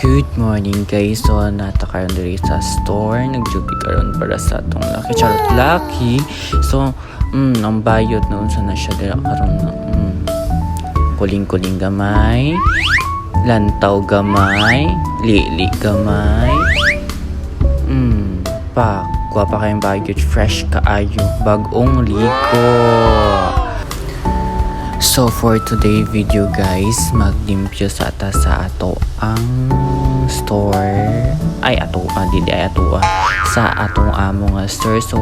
Good morning guys. So nata karon diri sa store, nagjubi karon para sa atong laki charot laki. So ang bayot noon sa na siya dira karon na kuling-kuling gamay, lantaw gamay, lili gamay. Kuha pa kayong bayot, fresh kaayo, bagong ligo. So for today video guys, maglimpyo sa ato ang store ay sa atong amo nga store. So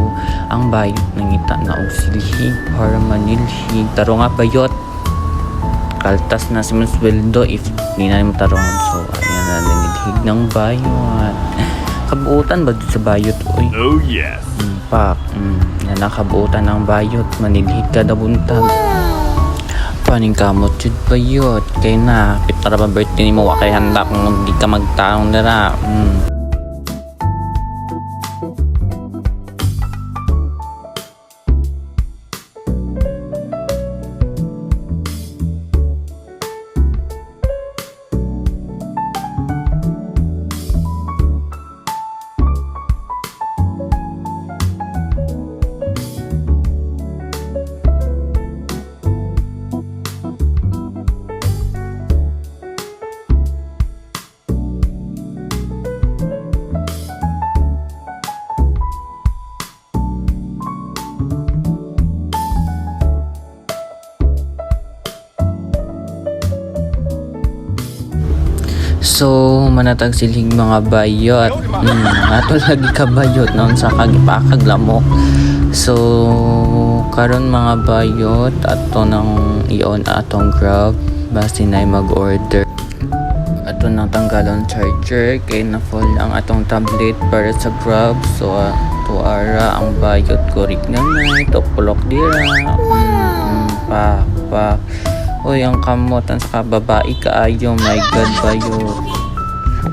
ang bayot nangita na og silhig para manilhig taro nga bayot kaltas na si sweldo if di na mo tarong. So ayan na nanilhig ng bayot. Kabuutan ba sa bayot oy? Oh yes. Na nakabuutan ng bayot, manilhig kada buntag. Paning kamot jud bayot kay na pitara ba birthday nimo wa kay handa kung di ka magtaong dara. So manatag silhig mga bayot. Ato lagi ka bayot noon sa kagipakag lamok. So karon mga bayot ato nang i-on atong Grab basi na mag-order. Ato nang tanggalon charger kay na full ang atong tablet para sa Grab. So tuara ang bayot ko rig na topulok dira. Uy, ang kamotan sa babae kaayo, my god bayot.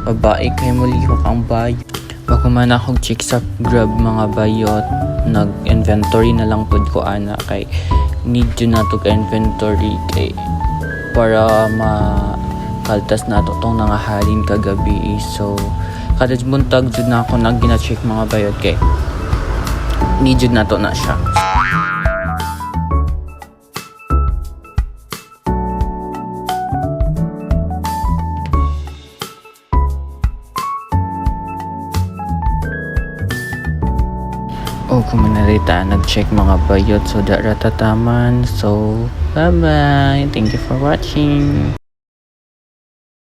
Babae kay mo lihok ang bayot. Bako man akong check sa Grab mga bayot, nag-inventory na lang pod ko ana kay need yun na to ka-inventory kay para makaltas na to tong nangahalin kagabi. So kada buntag jud na ako nag-gina-check mga bayot kay need jud na to na siya. O kung manarita nag-check mga bayot so daratataman. So bye bye, thank you for watching.